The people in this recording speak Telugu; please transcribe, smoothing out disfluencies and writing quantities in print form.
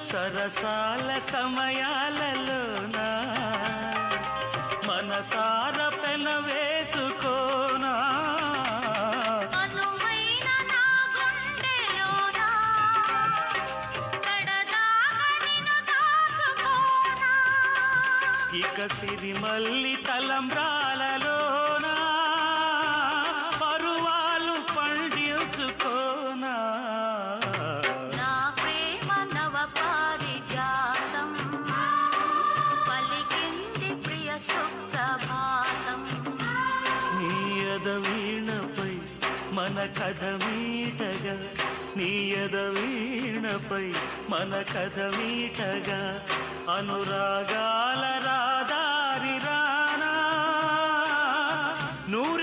సరసాల సమయాలలోనా మనసార పెన వేసుకోనా ఇక సిరిమల్లి తలంబ్రాలలోనా పరువాలు పండించుకోనా నా ప్రేమ నవ పారిజాతం పలికింది ప్రియ సుప్రభాతం నీ ఎదవీణపై మన కథ మీటగా నీ ఎదవీణపై మన కథ మీటగా అనురాగాల రాదారి రానా నూరు